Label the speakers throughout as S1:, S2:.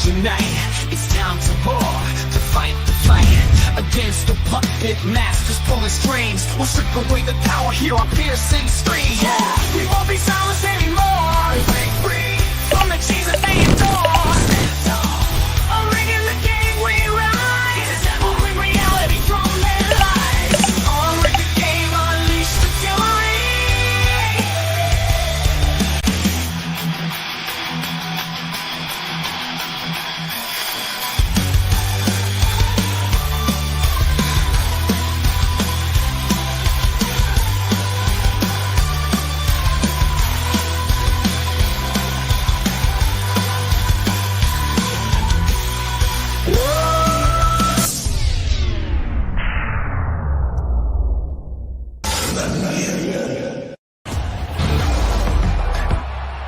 S1: unite. It's time to war, to fight the fight against the puppet masters pulling strings. We'll strip away the power, hear our piercing scream. Yeah, we won't be silenced anymore. Break free from the chains that they adore. Stand tall, Unrig in the game we rise. We'll bring reality from their lies. Unrig the game, unleash the fury.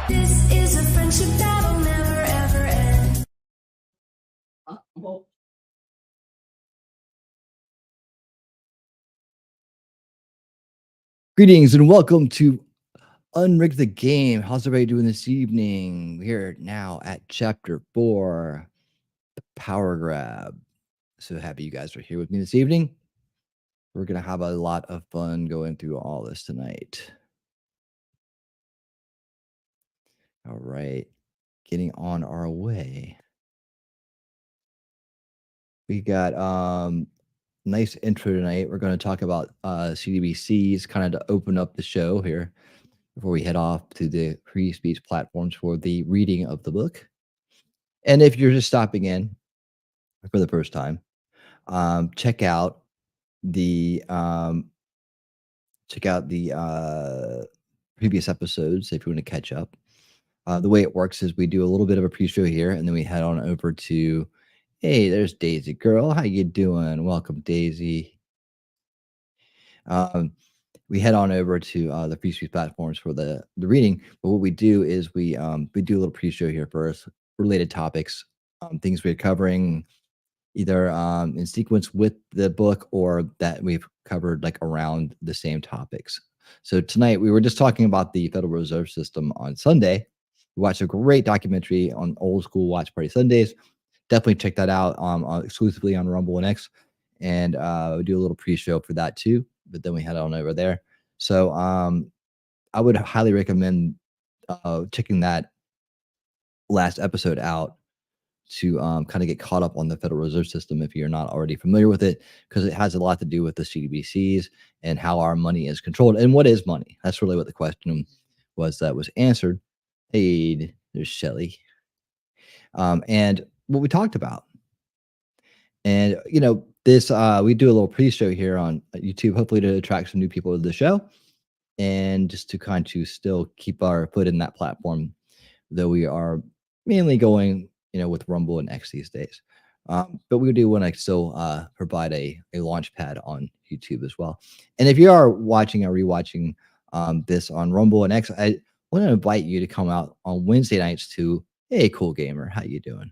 S2: This is a friendship that'll never ever end.
S3: Greetings and welcome to Unrig the Game. How's everybody doing this evening? We're now at Chapter 4, the Power Grab. So happy you guys are here with me this evening. We're going to have a lot of fun going through all this tonight. All right, getting on our way. We got nice intro tonight. We're going to talk about CDBCs, kind of to open up the show here before we head off to the free speech platforms for the reading of the book. And if you're just stopping in for the first time, check out the previous episodes if you want to catch up. The way it works is we do a little bit of a pre-show here, and then we head on over to, hey, there's Daisy girl. How you doing? Welcome, Daisy. We head on over to the free speech platforms for the reading. But what we do is we do a little pre-show here first, related topics, things we're covering either in sequence with the book or that we've covered like around the same topics. So tonight we were just talking about the Federal Reserve System on Sunday. We watched a great documentary on Old School Watch Party Sundays. Definitely check that out exclusively on Rumble and X. And we do a little pre-show for that too. But then we head on over there. So I would highly recommend checking that last episode out to kind of get caught up on the Federal Reserve System if you're not already familiar with it, because it has a lot to do with the CDBCs and how our money is controlled. And what is money? That's really what the question was that was answered. Hey, there's Shelly. And what we talked about. And, you know, this, we do a little pre-show here on YouTube, hopefully to attract some new people to the show and just to kind of still keep our foot in that platform, though we are mainly going, you know, with Rumble and X these days. But we do want to still provide a launch pad on YouTube as well. And if you are watching or rewatching this on Rumble and X, I want to invite you to come out on Wednesday nights to, hey, cool gamer, how you doing?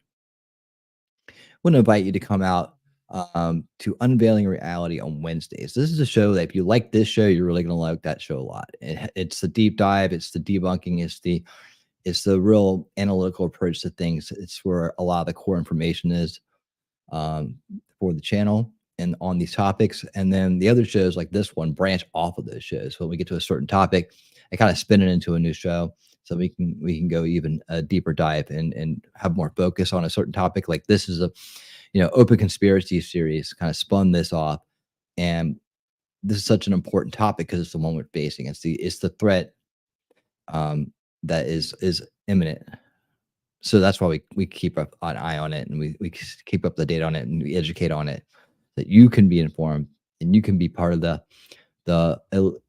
S3: I want to invite you to come out to Unveiling Reality on Wednesdays. This is a show that if you like this show, you're really going to like that show a lot. It's the deep dive, it's the debunking, it's the real analytical approach to things. It's where a lot of the core information is for the channel and on these topics. And then the other shows like this one branch off of those shows. So when we get to a certain topic, I kind of spin it into a new show. So we can go even a deeper dive and have more focus on a certain topic. Like this is a, you know, open conspiracy series, kind of spun this off. And this is such an important topic because it's the one we're facing. It's the threat that is imminent. So that's why we keep up an eye on it, and we keep up the date on it, and we educate on it, that you can be informed and you can be part of the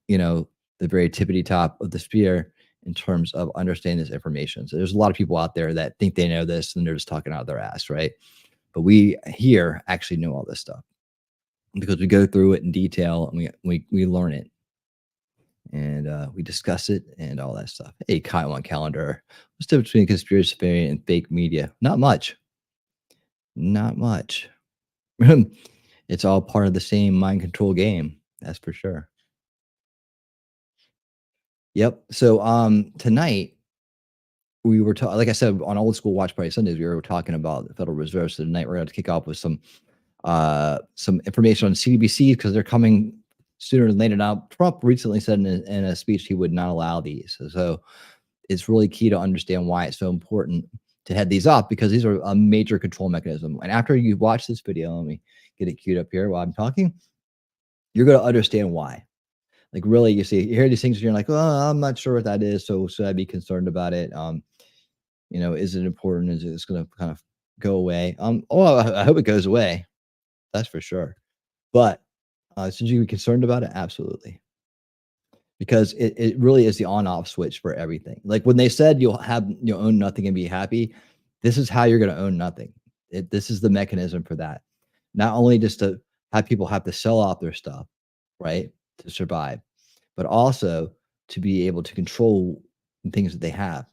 S3: you know, the very tippity top of the spear in terms of understanding this information. So there's a lot of people out there that think they know this and they're just talking out of their ass, right? But we here actually know all this stuff because we go through it in detail and we learn it. And we discuss it and all that stuff. Hey, Kyle on calendar. What's the difference between conspiracy theory and fake media? Not much. Not much. It's all part of the same mind control game. That's for sure. Yep. So tonight we were like I said, on old school watch party Sundays, we were talking about the Federal Reserve. So tonight we're going to kick off with some information on CDBC because they're coming sooner than later. Now, Trump recently said in a speech he would not allow these. So it's really key to understand why it's so important to head these off, because these are a major control mechanism. And after you watch this video, let me get it queued up here while I'm talking, you're going to understand why. Like, really, you hear these things and you're like, oh, I'm not sure what that is. So should I be concerned about it? Is it important? Is it going to kind of go away? I hope it goes away. That's for sure. But should you be concerned about it? Absolutely. Because it really is the on-off switch for everything. Like when they said you'll own nothing and be happy, this is how you're going to own nothing. This is the mechanism for that. Not only just to have people have to sell off their stuff, right, to survive, but also to be able to control things that they have.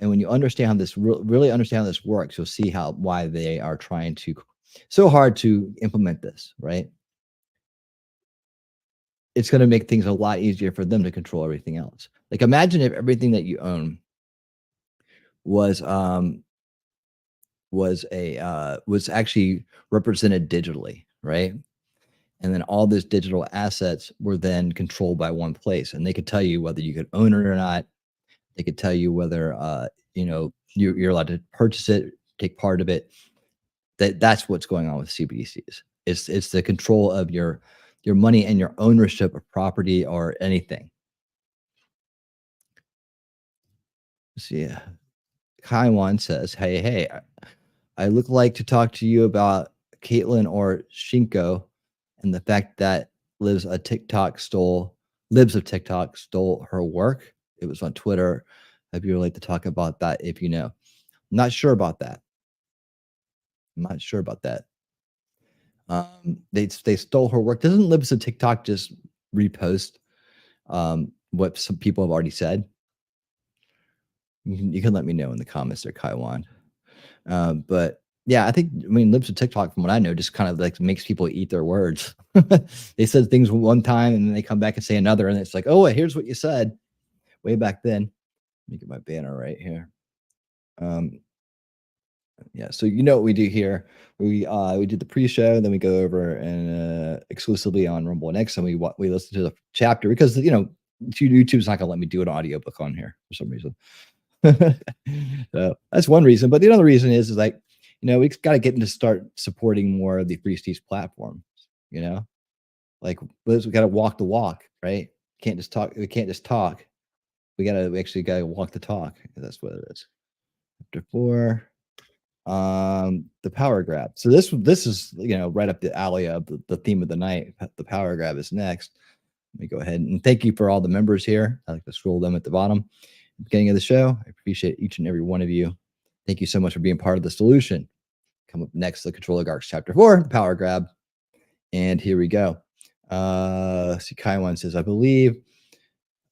S3: And when you understand how this really understand how this works, you'll see why they are trying so hard to implement this, right? It's going to make things a lot easier for them to control everything else. Like, imagine if everything that you own was actually represented digitally, right? And then all those digital assets were then controlled by one place, and they could tell you whether you could own it or not. They could tell you whether you're allowed to purchase it, take part of it. That's what's going on with CBDCs. It's the control of your money and your ownership of property or anything. See, Kaiwan says, hey, I look like to talk to you about Caitlin or Shinko and the fact that Libs of TikTok stole her work. It was on Twitter. I'd be like to talk about that if you know. I'm not sure about that. They stole her work. Doesn't Libs of TikTok just repost what some people have already said? You can let me know in the comments there, Kaiwan. But yeah, Libs of TikTok, from what I know, just kind of like makes people eat their words. They said things one time and then they come back and say another, and it's like, oh, here's what you said way back then. Let me get my banner right here. Yeah, so you know what we do here. We do the pre-show, then we go over and exclusively on Rumble and X, and we listen to the chapter because YouTube's not gonna let me do an audiobook on here for some reason. So that's one reason. But the other reason is like, we got to get into start supporting more of the free speech platforms. Like we got to walk the walk, right? Can't just talk. We can't just talk. We actually got to walk the talk. That's what it is. Chapter 4. The power grab. So this is right up the alley of the theme of the night. The power grab is next. Let me go ahead and thank you for all the members here. I like to scroll them at the bottom. Beginning of the show. I appreciate each and every one of you. Thank you so much for being part of the solution. Come up next, the Controligarchs chapter 4, power grab. And here we go. See, Kaiwan says, I believe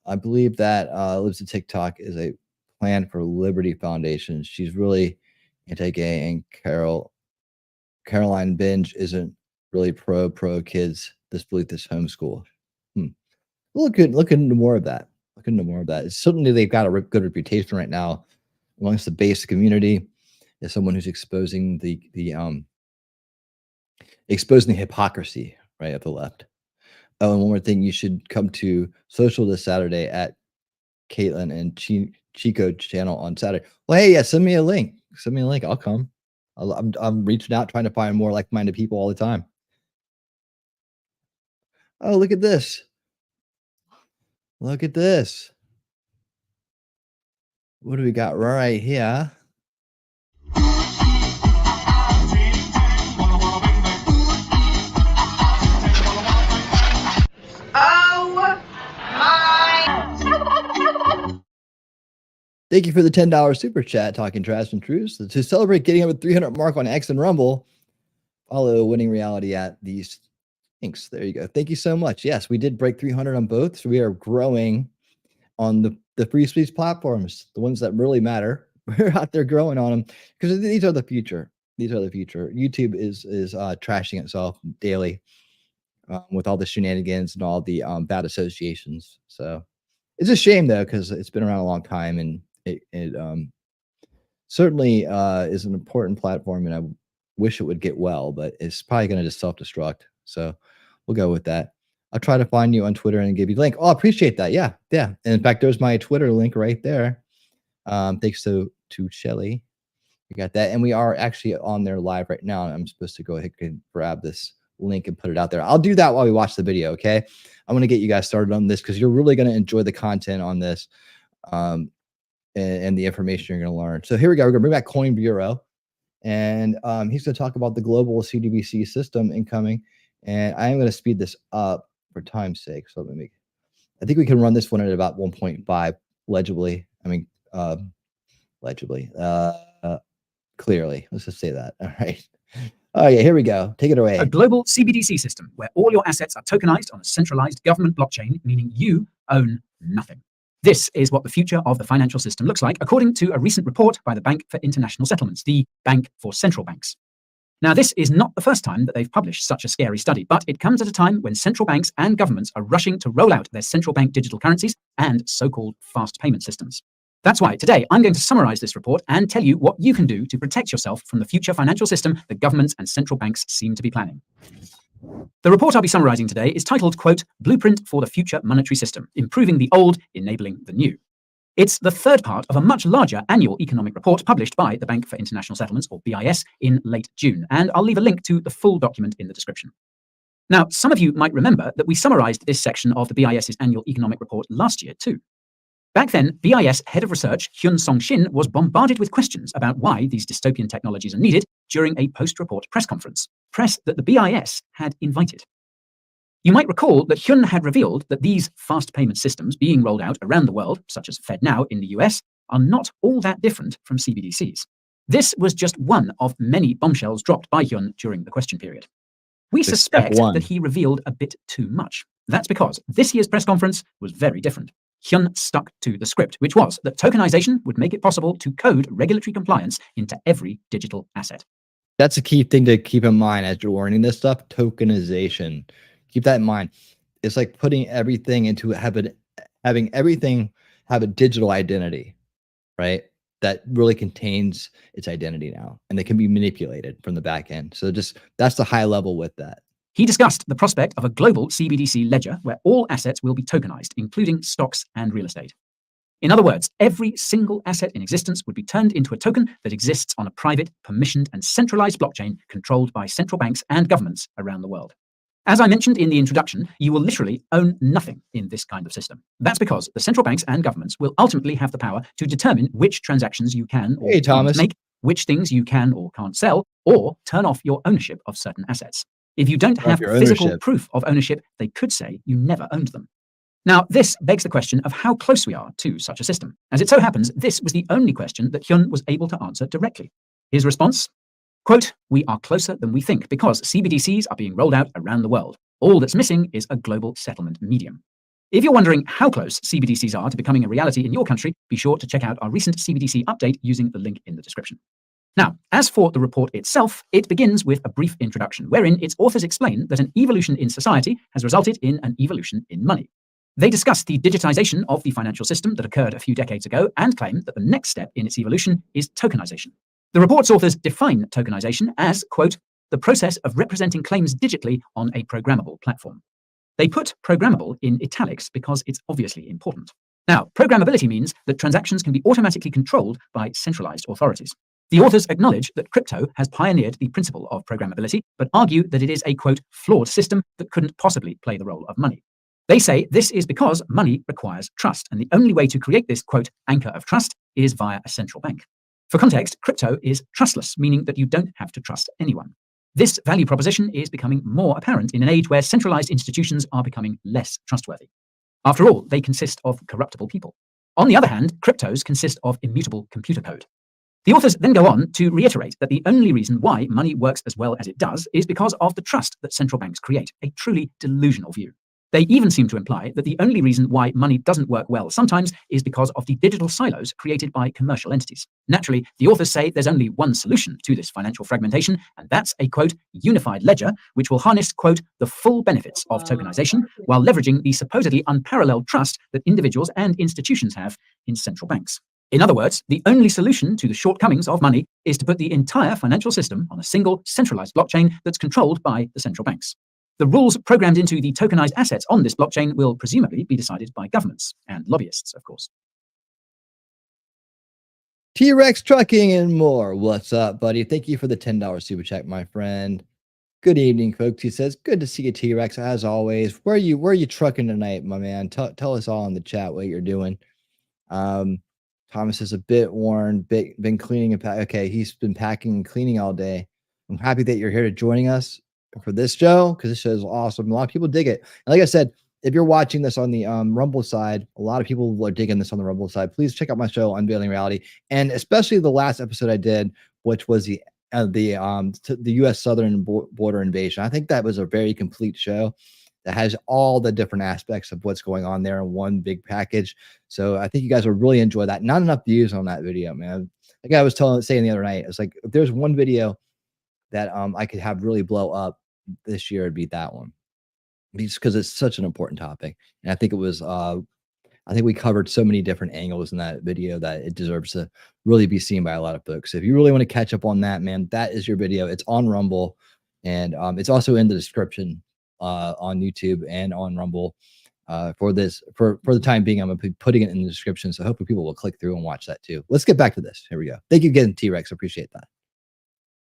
S3: that Lives of TikTok is a plan for Liberty Foundation. She's really anti-gay, and Caroline Binge isn't really pro kids. This belief is homeschool. Look into more of that. Certainly, they've got a good reputation right now amongst the base community as someone who's exposing the hypocrisy right of the left. Oh, and one more thing, you should come to social this Saturday at Caitlin and Chico channel on Saturday. Well, hey, yeah, send me a link. I'll come. I'm reaching out, trying to find more like-minded people all the time. Oh, look at this. What do we got right here? Thank you for the $10 super chat, Talking Trash and Truths. To celebrate getting over 300 mark on X and Rumble, follow Winning Reality at these links. There you go. Thank you so much. Yes, we did break 300 on both, so we are growing on the free speech platforms, the ones that really matter. We're out there growing on them because these are the future. YouTube is trashing itself daily with all the shenanigans and all the bad associations. So it's a shame though, because it's been around a long time, and it certainly is an important platform, and I wish it would get well, but it's probably going to just self-destruct. So we'll go with that. I'll try to find you on Twitter and give you the link. Oh, I appreciate that. Yeah, yeah. And in fact, there's my Twitter link right there. Thanks to Shelly. We got that, and we are actually on there live right now. I'm supposed to go ahead and grab this link and put it out there. I'll do that while we watch the video. Okay, I'm gonna get you guys started on this because you're really gonna enjoy the content on this, and the information you're gonna learn. So here we go. We're gonna bring back Coin Bureau, and he's gonna talk about the global CDBC system incoming. And I am gonna speed this up for time's sake. So let me make. I think we can run this one at about 1.5 legibly. I mean, legibly. Clearly. Let's just say that. All right. Oh, yeah. Here we go. Take it away.
S4: A global CBDC system where all your assets are tokenized on a centralized government blockchain, meaning you own nothing. This is what the future of the financial system looks like, according to a recent report by the Bank for International Settlements, the Bank for Central Banks. Now, this is not the first time that they've published such a scary study, but it comes at a time when central banks and governments are rushing to roll out their central bank digital currencies and so-called fast payment systems. That's why today I'm going to summarize this report and tell you what you can do to protect yourself from the future financial system that governments and central banks seem to be planning. The report I'll be summarizing today is titled, quote, Blueprint for the Future Monetary System, Improving the Old, Enabling the New. It's the third part of a much larger annual economic report published by the Bank for International Settlements, or BIS, in late June, and I'll leave a link to the full document in the description. Now, some of you might remember that we summarized this section of the BIS's annual economic report last year too. Back then, BIS head of research Hyun Song-shin was bombarded with questions about why these dystopian technologies are needed during a post-report press conference, press that the BIS had invited. You might recall that Hyun had revealed that these fast payment systems being rolled out around the world, such as FedNow in the US, are not all that different from CBDCs. This was just one of many bombshells dropped by Hyun during the question period. We suspect that he revealed a bit too much. That's because this year's press conference was very different. Hyun stuck to the script, which was that tokenization would make it possible to code regulatory compliance into every digital asset.
S3: That's a key thing to keep in mind as you're learning this stuff, tokenization. Keep that in mind. It's like putting everything into having everything have a digital identity, right? That really contains its identity now, and they can be manipulated from the back end. So just that's the high level with that.
S4: He discussed the prospect of a global CBDC ledger where all assets will be tokenized, including stocks and real estate. In other words, every single asset in existence would be turned into a token that exists on a private, permissioned, and centralized blockchain controlled by central banks and governments around the world. As I mentioned in the introduction, you will literally own nothing in this kind of system. That's because the central banks and governments will ultimately have the power to determine which transactions you can or can't make, which things you can or can't sell, or turn off your ownership of certain assets. If you don't have physical proof of ownership, they could say you never owned them. Now, this begs the question of how close we are to such a system. As it so happens, this was the only question that Hyun was able to answer directly. His response? Quote, we are closer than we think because CBDCs are being rolled out around the world. All that's missing is a global settlement medium. If you're wondering how close CBDCs are to becoming a reality in your country, be sure to check out our recent CBDC update using the link in the description. Now, as for the report itself, it begins with a brief introduction, wherein its authors explain that an evolution in society has resulted in an evolution in money. They discuss the digitization of the financial system that occurred a few decades ago and claim that the next step in its evolution is tokenization. The report's authors define tokenization as, quote, the process of representing claims digitally on a programmable platform. They put programmable in italics because it's obviously important. Now, programmability means that transactions can be automatically controlled by centralized authorities. The authors acknowledge that crypto has pioneered the principle of programmability, but argue that it is a, quote, flawed system that couldn't possibly play the role of money. They say this is because money requires trust, and the only way to create this, quote, anchor of trust is via a central bank. For context, crypto is trustless, meaning that you don't have to trust anyone. This value proposition is becoming more apparent in an age where centralized institutions are becoming less trustworthy. After all, they consist of corruptible people. On the other hand, cryptos consist of immutable computer code. The authors then go on to reiterate that the only reason why money works as well as it does is because of the trust that central banks create, a truly delusional view. They even seem to imply that the only reason why money doesn't work well sometimes is because of the digital silos created by commercial entities. Naturally, the authors say there's only one solution to this financial fragmentation, and that's a, quote, unified ledger, which will harness, quote, the full benefits of tokenization while leveraging the supposedly unparalleled trust that individuals and institutions have in central banks. In other words, the only solution to the shortcomings of money is to put the entire financial system on a single centralized blockchain that's controlled by the central banks. The rules programmed into the tokenized assets on this blockchain will presumably be decided by governments and lobbyists, of course.
S3: T-Rex Trucking and more. What's up, buddy? Thank you for the $10 super chat, my friend. Good evening, folks. He says, good to see you, T-Rex, as always. Where are you trucking tonight, my man? Tell us all in the chat what you're doing. Thomas is a bit worn, been cleaning and okay, he's been packing and cleaning all day. I'm happy that you're here to joining us for this show, because this show is awesome. A lot of people dig it. And like I said, if you're watching this on the Rumble side, a lot of people are digging this on the Rumble side. Please check out my show, Unveiling Reality, and especially the last episode I did, which was the U.S. southern border invasion. I think that was a very complete show that has all the different aspects of what's going on there in one big package. So I think you guys will really enjoy that. Not enough views on that video, man. Like I was saying the other night, it's like if there's one video that I could have really blow up this year, it'd be that one, just because it's such an important topic. And I think it was I think we covered so many different angles in that video that it deserves to really be seen by a lot of folks. So if you really want to catch up on that, man, that is your video. It's on Rumble, and it's also in the description on YouTube and on Rumble. For the time being, I'm gonna be putting it in the description, so hopefully people will click through and watch that too. Let's get back to this. Here we go. Thank you again, T-Rex. Appreciate that.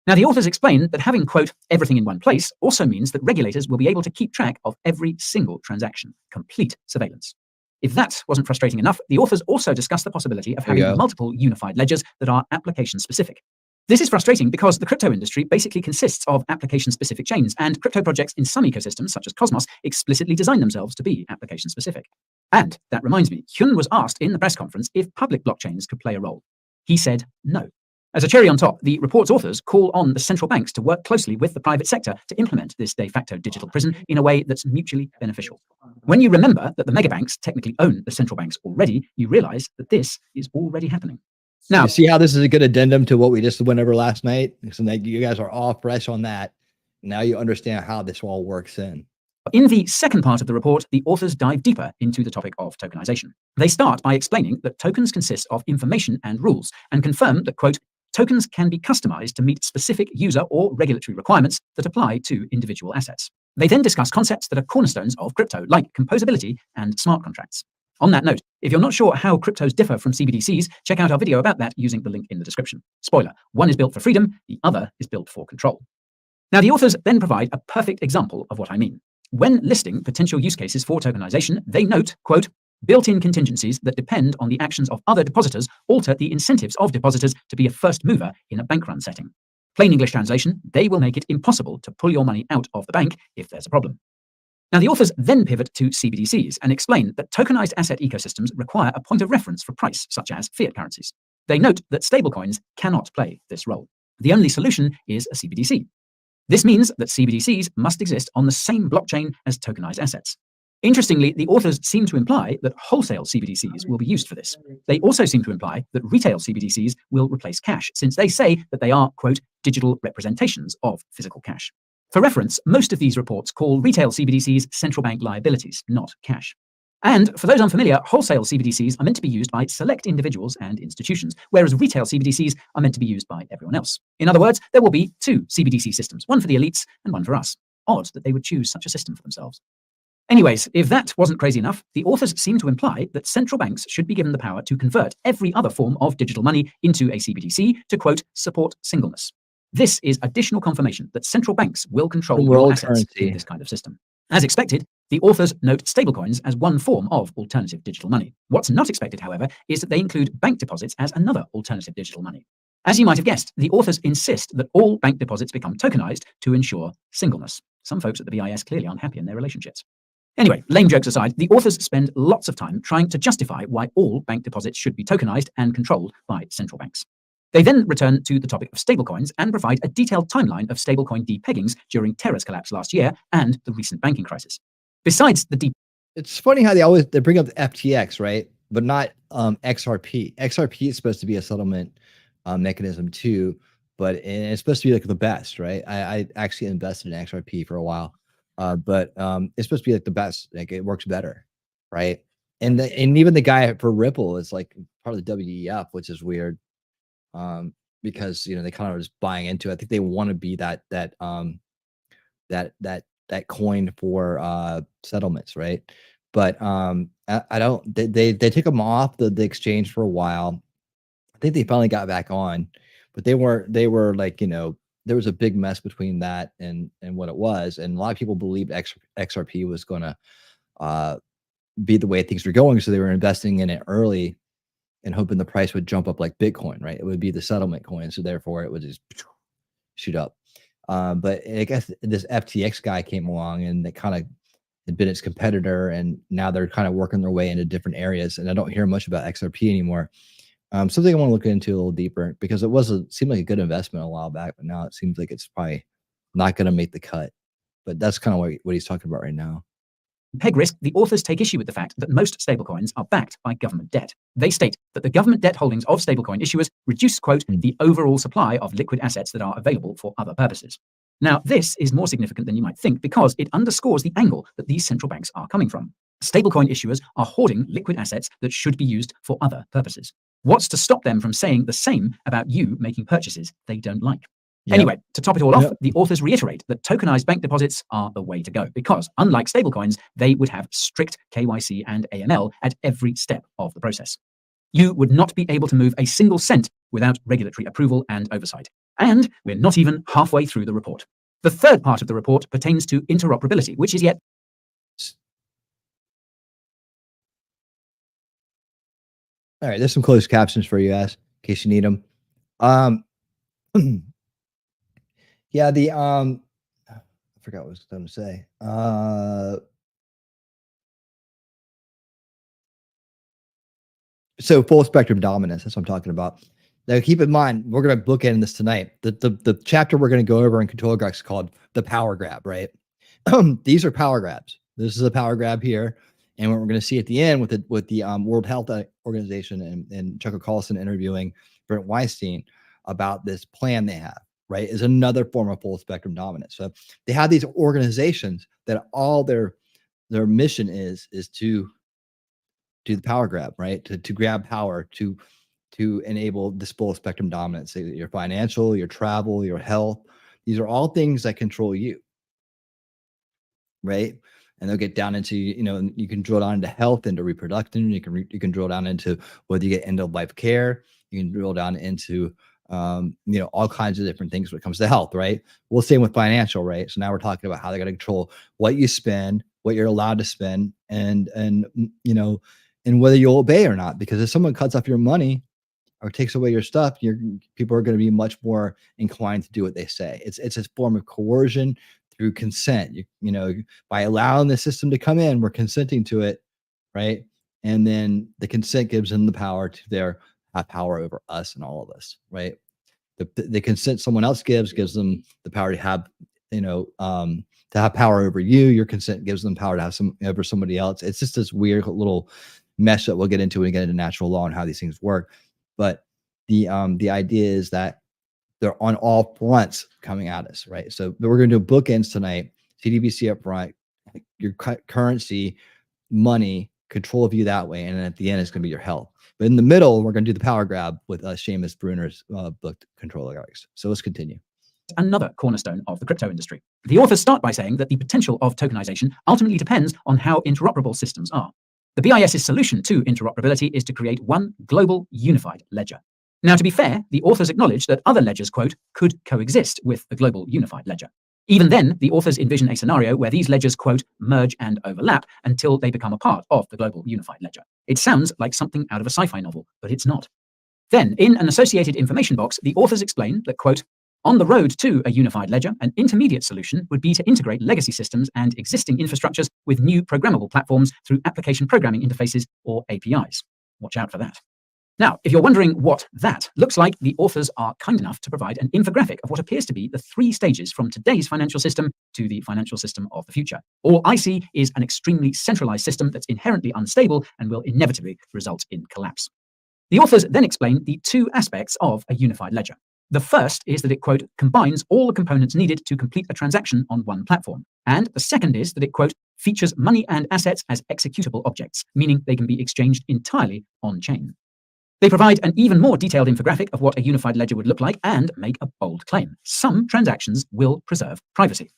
S4: Now, the authors explain that having, quote, everything in one place also means that regulators will be able to keep track of every single transaction, complete surveillance. If that wasn't frustrating enough, the authors also discuss the possibility of having multiple unified ledgers that are application-specific. This is frustrating because the crypto industry basically consists of application-specific chains, and crypto projects in some ecosystems, such as Cosmos, explicitly design themselves to be application-specific. And that reminds me, Hyun was asked in the press conference if public blockchains could play a role. He said no. As a cherry on top, the report's authors call on the central banks to work closely with the private sector to implement this de facto digital prison in a way that's mutually beneficial. When you remember that the megabanks technically own the central banks already, you realize that this is already happening. Now,
S3: you see how this is a good addendum to what we just went over last night? So that you guys are all fresh on that. Now you understand how this all works in.
S4: In the second part of the report, the authors dive deeper into the topic of tokenization. They start by explaining that tokens consist of information and rules, and confirm that, quote, tokens can be customized to meet specific user or regulatory requirements that apply to individual assets. They then discuss concepts that are cornerstones of crypto, like composability and smart contracts. On that note, if you're not sure how cryptos differ from CBDCs, check out our video about that using the link in the description. Spoiler, one is built for freedom, the other is built for control. Now, the authors then provide a perfect example of what I mean. When listing potential use cases for tokenization, they note, quote, built-in contingencies that depend on the actions of other depositors alter the incentives of depositors to be a first mover in a bank run setting. Plain English translation, they will make it impossible to pull your money out of the bank if there's a problem. Now, the authors then pivot to CBDCs and explain that tokenized asset ecosystems require a point of reference for price, such as fiat currencies. They note that stablecoins cannot play this role. The only solution is a CBDC. This means that CBDCs must exist on the same blockchain as tokenized assets. Interestingly, the authors seem to imply that wholesale CBDCs will be used for this. They also seem to imply that retail CBDCs will replace cash, since they say that they are, quote, digital representations of physical cash. For reference, most of these reports call retail CBDCs central bank liabilities, not cash. And for those unfamiliar, wholesale CBDCs are meant to be used by select individuals and institutions, whereas retail CBDCs are meant to be used by everyone else. In other words, there will be two CBDC systems, one for the elites and one for us. Odd that they would choose such a system for themselves. Anyways, if that wasn't crazy enough, the authors seem to imply that central banks should be given the power to convert every other form of digital money into a CBDC to, quote, support singleness. This is additional confirmation that central banks will control your assets in this kind of system. As expected, the authors note stablecoins as one form of alternative digital money. What's not expected, however, is that they include bank deposits as another alternative digital money. As you might have guessed, the authors insist that all bank deposits become tokenized to ensure singleness. Some folks at the BIS clearly aren't happy in their relationships. Anyway, lame jokes aside, the authors spend lots of time trying to justify why all bank deposits should be tokenized and controlled by central banks. They then return to the topic of stablecoins and provide a detailed timeline of stablecoin depeggings during Terra's collapse last year and the recent banking crisis. Besides the
S3: it's funny how they bring up the FTX, right? But not XRP. XRP is supposed to be a settlement mechanism too, but it's supposed to be like the best, right? I actually invested in XRP for a while. But it's supposed to be like the best, like it works better, right? And even the guy for Ripple is like part of the WEF, which is weird. Because they kind of just buying into it. I think they want to be that coin for settlements, right? But I don't. They took them off the exchange for a while. I think they finally got back on, but they were like, there was a big mess between that and what it was, and a lot of people believed XRP was going to be the way things were going, so they were investing in it early and hoping the price would jump up like Bitcoin, right? It would be the settlement coin, so therefore it would just shoot up. But I guess this FTX guy came along, and they kind of had been its competitor, and now they're kind of working their way into different areas. And I don't hear much about XRP anymore. Something I want to look into a little deeper, because it seemed like a good investment a while back, but now it seems like it's probably not going to make the cut. But that's kind of what he's talking about right now.
S4: Peg risk, the authors take issue with the fact that most stablecoins are backed by government debt. They state that the government debt holdings of stablecoin issuers reduce, quote, the overall supply of liquid assets that are available for other purposes. Now, this is more significant than you might think, because it underscores the angle that these central banks are coming from. Stablecoin issuers are hoarding liquid assets that should be used for other purposes. What's to stop them from saying the same about you making purchases they don't like? Yep. Anyway, to top it all off, the authors reiterate that tokenized bank deposits are the way to go, because unlike stablecoins, they would have strict KYC and AML at every step of the process. You would not be able to move a single cent without regulatory approval and oversight. And we're not even halfway through the report. The third part of the report pertains to interoperability, which is yet...
S3: All right, there's some closed captions for you guys, in case you need them. Yeah, I forgot what I was going to say. So full spectrum dominance, that's what I'm talking about. Now, keep in mind, we're going to bookend this tonight. The chapter we're going to go over in Controligarchs is called the power grab, right? These are power grabs. This is a power grab here. And what we're going to see at the end with the World Health Organization and Chuck Collison interviewing Brent Weinstein about this plan they have, right, is another form of full spectrum dominance. So they have these organizations that all their mission is to do the power grab, right? To grab power, to enable this full spectrum dominance. So your financial, your travel, your health, these are all things that control you, right? And they'll get down into, you can drill down into health, into reproduction. You can drill down into whether you get end of life care. You can drill down into all kinds of different things when it comes to health, right? We'll same with financial, right? So now we're talking about how they're going to control what you spend, what you're allowed to spend, and whether you'll obey or not. Because if someone cuts off your money or takes away your stuff, people are going to be much more inclined to do what they say. It's a form of coercion through consent. By allowing the system to come in, we're consenting to it, right? And then the consent gives them the power to have power over us and all of us, right? The consent someone else gives them the power to have, to have power over you. Your consent gives them power to have over somebody else. It's just this weird little mesh that we'll get into when we get into natural law and how these things work. But the idea is that they're on all fronts coming at us, right? So we're going to do bookends tonight. CDBC up front, your currency, money, control of you that way, and then at the end it's going to be your health. But in the middle, we're going to do the power grab with Seamus Bruner's book, Controligarchs. So let's continue.
S4: Another cornerstone of the crypto industry. The authors start by saying that the potential of tokenization ultimately depends on how interoperable systems are. The BIS's solution to interoperability is to create one global unified ledger. Now, to be fair, the authors acknowledge that other ledgers, quote, could coexist with the global unified ledger. Even then, the authors envision a scenario where these ledgers, quote, merge and overlap until they become a part of the global unified ledger. It sounds like something out of a sci-fi novel, but it's not. Then, in an associated information box, the authors explain that, quote, on the road to a unified ledger, an intermediate solution would be to integrate legacy systems and existing infrastructures with new programmable platforms through application programming interfaces, or APIs. Watch out for that. Now, if you're wondering what that looks like, the authors are kind enough to provide an infographic of what appears to be the 3 stages from today's financial system to the financial system of the future. All I see is an extremely centralized system that's inherently unstable and will inevitably result in collapse. The authors then explain the 2 aspects of a unified ledger. The first is that it, quote, combines all the components needed to complete a transaction on one platform. And the second is that it, quote, features money and assets as executable objects, meaning they can be exchanged entirely on-chain. They provide an even more detailed infographic of what a unified ledger would look like and make a bold claim. Some transactions will preserve privacy.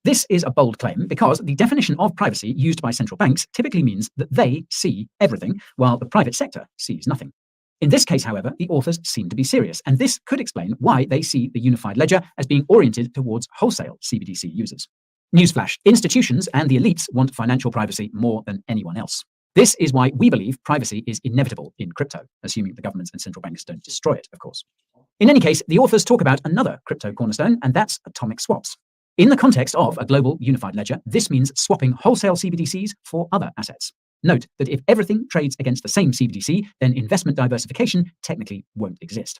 S4: This is a bold claim because the definition of privacy used by central banks typically means that they see everything, while the private sector sees nothing. In this case, however, the authors seem to be serious, and this could explain why they see the unified ledger as being oriented towards wholesale CBDC users. Newsflash: institutions and the elites want financial privacy more than anyone else. This is why we believe privacy is inevitable in crypto, assuming the governments and central banks don't destroy it, of course. In any case, the authors talk about another crypto cornerstone, and that's atomic swaps. In the context of a global unified ledger, this means swapping wholesale CBDCs for other assets. Note that if everything trades against the same CBDC, then investment diversification technically won't exist.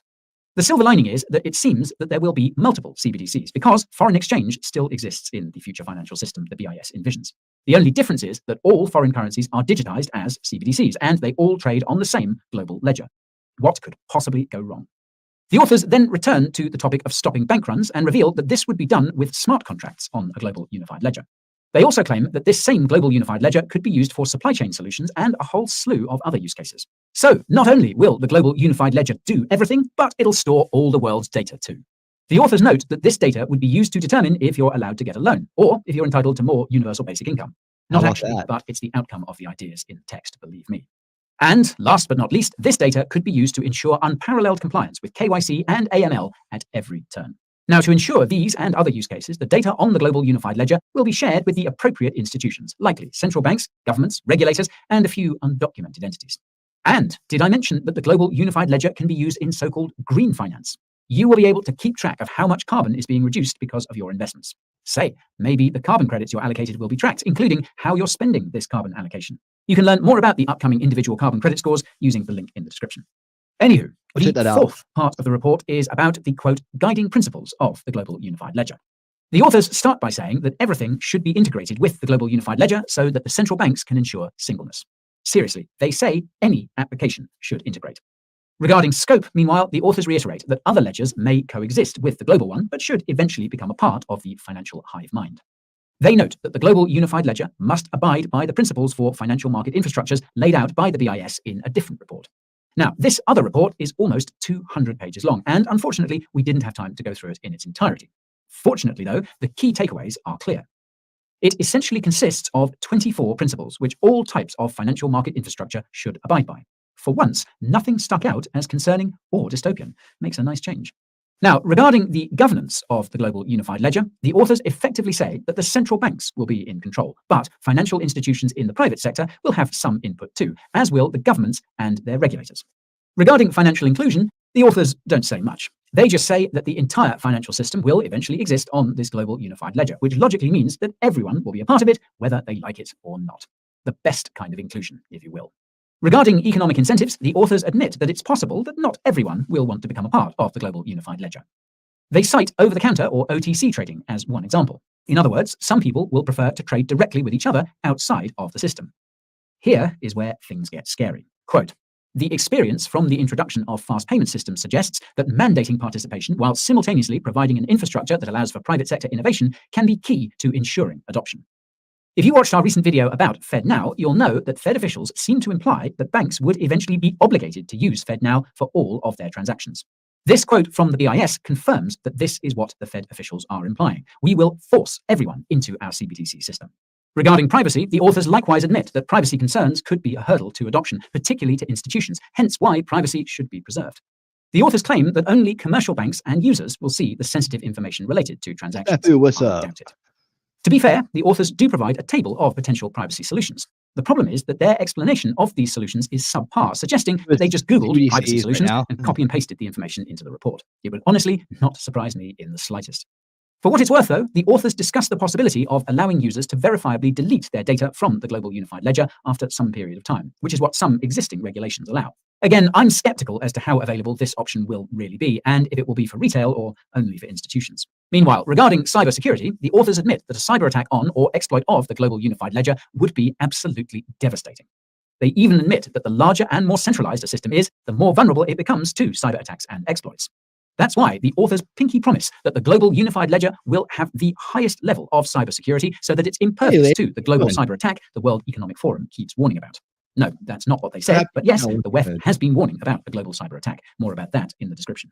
S4: The silver lining is that it seems that there will be multiple CBDCs because foreign exchange still exists in the future financial system the BIS envisions. The only difference is that all foreign currencies are digitized as CBDCs, and they all trade on the same global ledger. What could possibly go wrong? The authors then return to the topic of stopping bank runs and reveal that this would be done with smart contracts on a global unified ledger. They also claim that this same global unified ledger could be used for supply chain solutions and a whole slew of other use cases. So not only will the global unified ledger do everything, but it'll store all the world's data too. The authors note that this data would be used to determine if you're allowed to get a loan or if you're entitled to more universal basic income. Not actually, but it's the outcome of the ideas in the text, believe me. And last but not least, this data could be used to ensure unparalleled compliance with KYC and AML at every turn. Now, to ensure these and other use cases, the data on the global unified ledger will be shared with the appropriate institutions, likely central banks, governments, regulators, and a few undocumented entities. And did I mention that the global unified ledger can be used in so-called green finance? You will be able to keep track of how much carbon is being reduced because of your investments. Say, maybe the carbon credits you're allocated will be tracked, including how you're spending this carbon allocation. You can learn more about the upcoming individual carbon credit scores using the link in the description. Anywho, the fourth part of the report is about the, quote, guiding principles of the global unified ledger. The authors start by saying that everything should be integrated with the global unified ledger so that the central banks can ensure singleness. Seriously, they say any application should integrate. Regarding scope, meanwhile, the authors reiterate that other ledgers may coexist with the global one, but should eventually become a part of the financial hive mind. They note that the global unified ledger must abide by the principles for financial market infrastructures laid out by the BIS in a different report. Now, this other report is almost 200 pages long, and unfortunately, we didn't have time to go through it in its entirety. Fortunately, though, the key takeaways are clear. It essentially consists of 24 principles, which all types of financial market infrastructure should abide by. For once, nothing stuck out as concerning or dystopian. Makes a nice change. Now, regarding the governance of the global unified ledger, the authors effectively say that the central banks will be in control, but financial institutions in the private sector will have some input too, as will the governments and their regulators. Regarding financial inclusion, the authors don't say much. They just say that the entire financial system will eventually exist on this global unified ledger, which logically means that everyone will be a part of it, whether they like it or not. The best kind of inclusion, if you will. Regarding economic incentives, the authors admit that it's possible that not everyone will want to become a part of the global unified ledger. They cite over-the-counter or OTC trading as one example. In other words, some people will prefer to trade directly with each other outside of the system. Here is where things get scary. Quote, the experience from the introduction of fast payment systems suggests that mandating participation while simultaneously providing an infrastructure that allows for private sector innovation can be key to ensuring adoption. If you watched our recent video about FedNow, you'll know that Fed officials seem to imply that banks would eventually be obligated to use FedNow for all of their transactions. This quote from the BIS confirms that this is what the Fed officials are implying. We will force everyone into our CBDC system. Regarding privacy, the authors likewise admit that privacy concerns could be a hurdle to adoption, particularly to institutions, hence why privacy should be preserved. The authors claim that only commercial banks and users will see the sensitive information related to transactions.
S5: What's up?
S4: To be fair, the authors do provide a table of potential privacy solutions. The problem is that their explanation of these solutions is subpar, suggesting that they just Googled privacy solutions and copy and pasted the information into the report. It would honestly not surprise me in the slightest. For what it's worth, though, the authors discuss the possibility of allowing users to verifiably delete their data from the global unified ledger after some period of time, which is what some existing regulations allow. Again, I'm skeptical as to how available this option will really be, and if it will be for retail or only for institutions. Meanwhile, regarding cybersecurity, the authors admit that a cyber attack on or exploit of the global unified ledger would be absolutely devastating. They even admit that the larger and more centralized a system is, the more vulnerable it becomes to cyber attacks and exploits. That's why the authors pinky promise that the global unified ledger will have the highest level of cybersecurity so that it's impervious to the global cyber attack the World Economic Forum keeps warning about. No, that's not what they said, but yes, the WEF has been warning about a global cyber attack. More about that in the description.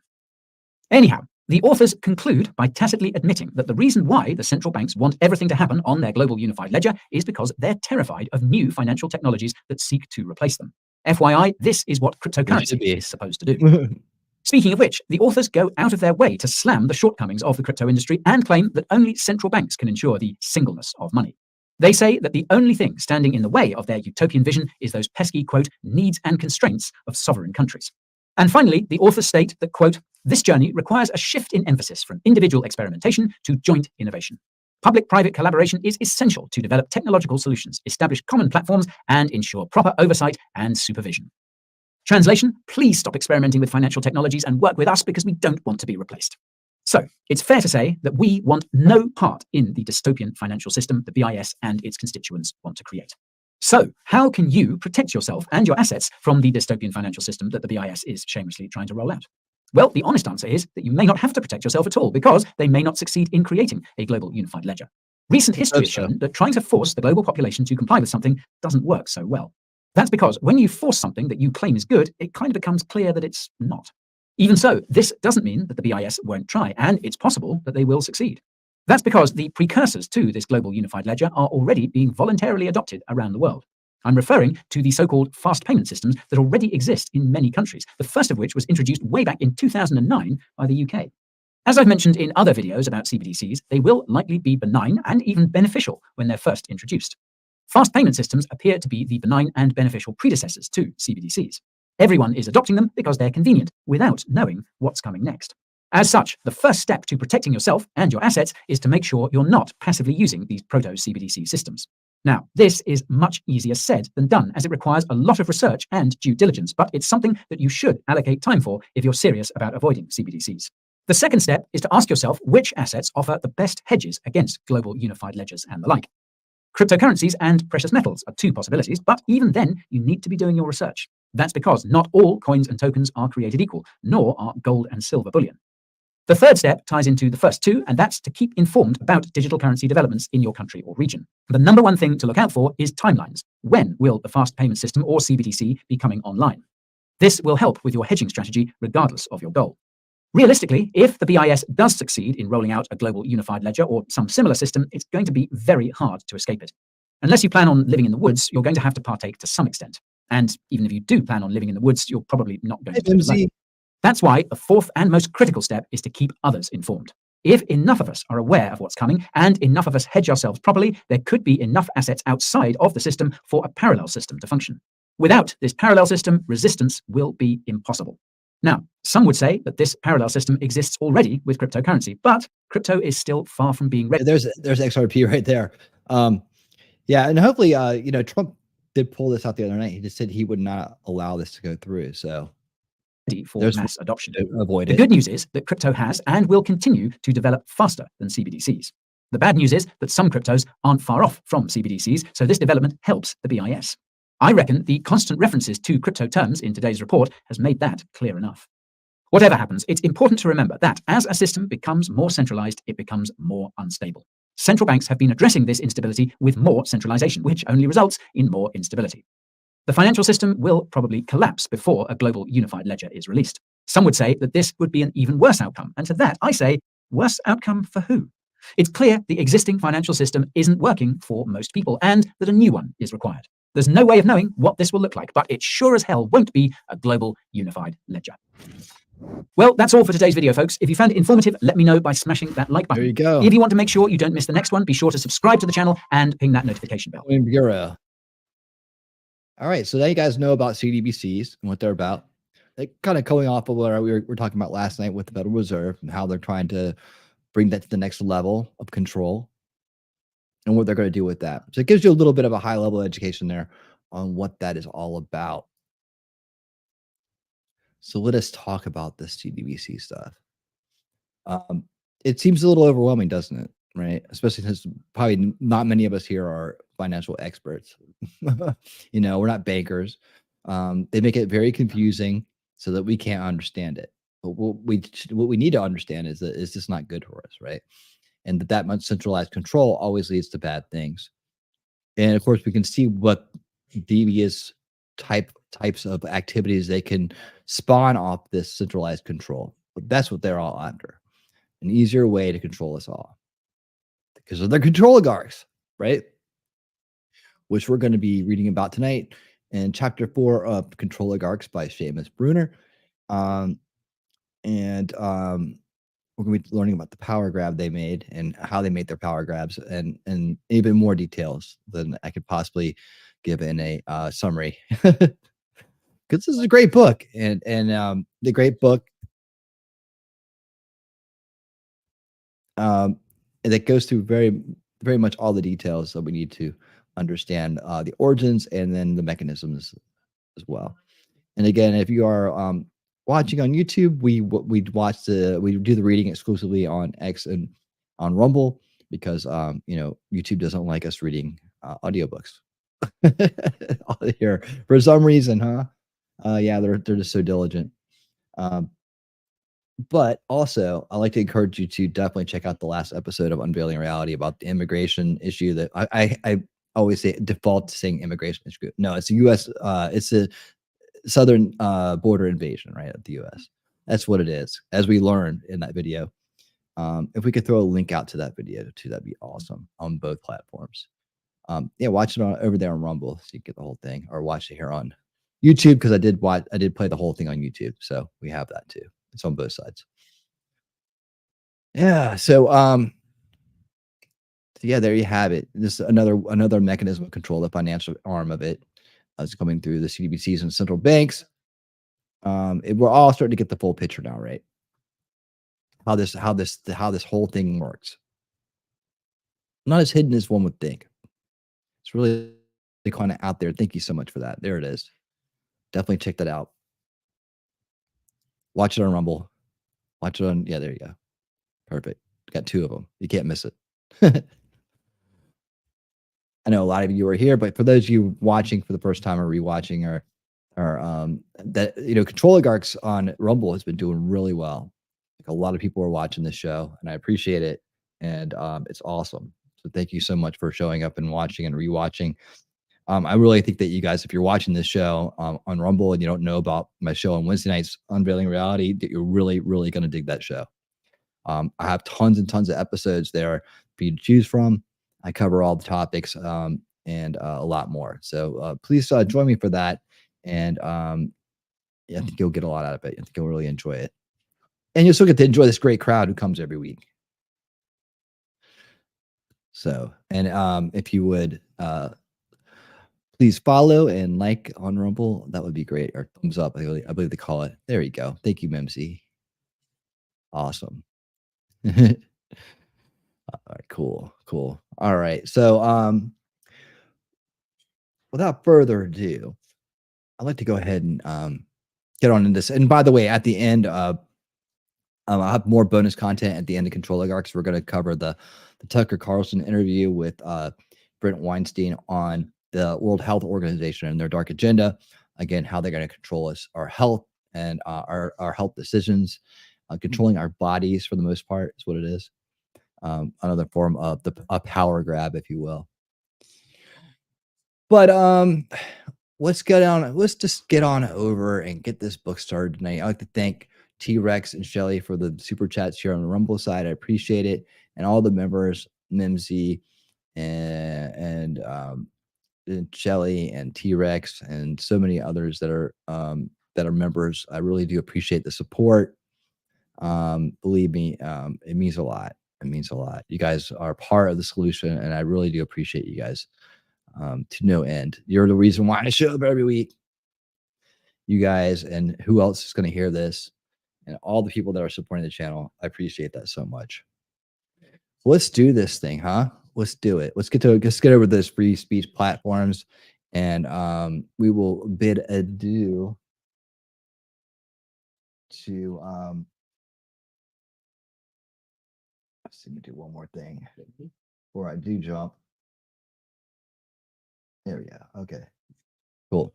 S4: Anyhow, the authors conclude by tacitly admitting that the reason why the central banks want everything to happen on their global unified ledger is because they're terrified of new financial technologies that seek to replace them. FYI, this is what cryptocurrency is supposed to do. Speaking of which, the authors go out of their way to slam the shortcomings of the crypto industry and claim that only central banks can ensure the singleness of money. They say that the only thing standing in the way of their utopian vision is those pesky, quote, needs and constraints of sovereign countries. And finally, the authors state that, quote, this journey requires a shift in emphasis from individual experimentation to joint innovation. Public-private collaboration is essential to develop technological solutions, establish common platforms, and ensure proper oversight and supervision. Translation, please stop experimenting with financial technologies and work with us because we don't want to be replaced. So, it's fair to say that we want no part in the dystopian financial system the BIS and its constituents want to create. So, how can you protect yourself and your assets from the dystopian financial system that the BIS is shamelessly trying to roll out? Well, the honest answer is that you may not have to protect yourself at all because they may not succeed in creating a global unified ledger. Recent history has shown that trying to force the global population to comply with something doesn't work so well. That's because when you force something that you claim is good, it kind of becomes clear that it's not. Even so, this doesn't mean that the BIS won't try, and it's possible that they will succeed. That's because the precursors to this global unified ledger are already being voluntarily adopted around the world. I'm referring to the so-called fast payment systems that already exist in many countries, the first of which was introduced way back in 2009 by the UK. As I've mentioned in other videos about CBDCs, they will likely be benign and even beneficial when they're first introduced. Fast payment systems appear to be the benign and beneficial predecessors to CBDCs. Everyone is adopting them because they're convenient, without knowing what's coming next. As such, the first step to protecting yourself and your assets is to make sure you're not passively using these proto-CBDC systems. Now, this is much easier said than done, as it requires a lot of research and due diligence, but it's something that you should allocate time for if you're serious about avoiding CBDCs. The second step is to ask yourself which assets offer the best hedges against global unified ledgers and the like. Cryptocurrencies and precious metals are two possibilities, but even then, you need to be doing your research. That's because not all coins and tokens are created equal, nor are gold and silver bullion. The third step ties into the first two, and that's to keep informed about digital currency developments in your country or region. The number one thing to look out for is timelines. When will the fast payment system or CBDC be coming online? This will help with your hedging strategy regardless of your goal. Realistically, if the BIS does succeed in rolling out a global unified ledger or some similar system, it's going to be very hard to escape it. Unless you plan on living in the woods, you're going to have to partake to some extent. And even if you do plan on living in the woods, you're probably not going to do it alone. That's why the fourth and most critical step is to keep others informed. If enough of us are aware of what's coming and enough of us hedge ourselves properly, there could be enough assets outside of the system for a parallel system to function. Without this parallel system, resistance will be impossible. Now, some would say that this parallel system exists already with cryptocurrency, but crypto is still far from being ready.
S3: There's XRP right there. Yeah, and hopefully, Trump did pull this out the other night. He just said he would not allow this to go through. So
S4: For mass adoption.
S3: Avoid
S4: the good news is that crypto has and will continue to develop faster than CBDCs. The bad news is that some cryptos aren't far off from CBDCs, so this development helps the BIS. I reckon the constant references to crypto terms in today's report has made that clear enough. Whatever happens, it's important to remember that as a system becomes more centralized, it becomes more unstable. Central banks have been addressing this instability with more centralization, which only results in more instability. The financial system will probably collapse before a global unified ledger is released. Some would say that this would be an even worse outcome, and to that I say, worse outcome for who? It's clear the existing financial system isn't working for most people, and that a new one is required. There's no way of knowing what this will look like, but it sure as hell won't be a global unified ledger. Well, that's all for today's video, folks. If you found it informative, let me know by smashing that like button.
S3: There you go.
S4: If you want to make sure you don't miss the next one, be sure to subscribe to the channel and ping that notification bell.
S3: All right, so now you guys know about CDBCs and what they're about. They kind of going off of what we were talking about last night with the Federal Reserve and how they're trying to bring that to the next level of control and what they're going to do with that. So it gives you a little bit of a high-level education there on what that is all about. So let us talk about this CDBC stuff. It seems a little overwhelming, doesn't it? Right? Especially since probably not many of us here are financial experts. We're not bankers. They make it very confusing so that we can't understand it. But what we need to understand is that it's just not good for us, right? And that much centralized control always leads to bad things. And of course, we can see what devious types of activities they can spawn off this centralized control. But that's what they're all after. An easier way to control us all. Because of their controligarchs, right? Which we're going to be reading about tonight in chapter 4 of Controligarchs by Seamus Bruner. We're going to be learning about the power grab they made and how they made their power grabs, and even more details than I could possibly give in a summary. Because this is a great book, and the great book that goes through very much all the details that we need to understand the origins and then the mechanisms as well. And again, if you are watching on YouTube, we do the reading exclusively on X and on Rumble because YouTube doesn't like us reading audiobooks here for some reason, huh? Yeah, they're just so diligent. But also, I like to encourage you to definitely check out the last episode of Unveiling Reality about the immigration issue that I always say default to saying immigration issue. No, it's a U.S. It's a southern border invasion, right, of the U.S. That's what it is, as we learned in that video. If we could throw a link out to that video too, that'd be awesome on both platforms. Yeah, watch it over there on Rumble so you get the whole thing, or watch it here on YouTube because I did play the whole thing on YouTube, so we have that too. It's on both sides. Yeah, so yeah, there you have it. This is another mechanism of control, the financial arm of it. It's coming through the CDBCs and central banks. We're all starting to get the full picture now, right? How this whole thing works. Not as hidden as one would think. It's really kind of out there. Thank you so much for that. There it is. Definitely check that out. Watch it on Rumble. Watch it on, yeah, there you go. Perfect. Got 2 of them. You can't miss it. I know a lot of you are here, but for those of you watching for the first time or rewatching or that, Controligarchs on Rumble has been doing really well. Like a lot of people are watching this show, and I appreciate it. And it's awesome. So thank you so much for showing up and watching and rewatching. I really think that you guys, if you're watching this show on Rumble and you don't know about my show on Wednesday nights, Unveiling Reality, that you're really, really going to dig that show. I have tons and tons of episodes there for you to choose from. I cover all the topics and a lot more. So please join me for that. And yeah, I think you'll get a lot out of it. I think you'll really enjoy it. And you'll still get to enjoy this great crowd who comes every week. So, and if you would please follow and like on Rumble, that would be great. Or thumbs up, I believe they call it. There you go. Thank you, Memsy. Awesome. All right, cool. All right. So without further ado, I'd like to go ahead and get on in this. And by the way, at the end, I'll have more bonus content at the end of Controligarchs. We're going to cover the Tucker Carlson interview with Brent Weinstein on the World Health Organization and their dark agenda. Again, how they're going to control us, our health and our health decisions, controlling our bodies for the most part is what it is. Another form of a power grab, if you will. But let's just get on over and get this book started tonight. I'd like to thank T-Rex and Shelly for the super chats here on the Rumble side. I appreciate it. And all the members, Mimsy and Shelly and T-Rex and so many others that are members. I really do appreciate the support. Believe me, it means a lot. It means a lot. You guys are part of the solution, and I really do appreciate you guys to no end. You're the reason why I show up every week. You guys and who else is going to hear this, and all the people that are supporting the channel. I appreciate that so much. Let's do this thing, huh? Let's do it. Let's get over those free speech platforms, and we will bid adieu to let me do one more thing before I do jump. There we go. Okay, cool.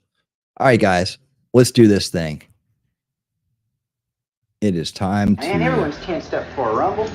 S3: All right, guys, let's do this thing. It is time to.
S5: Man, everyone's tensed up for a rumble.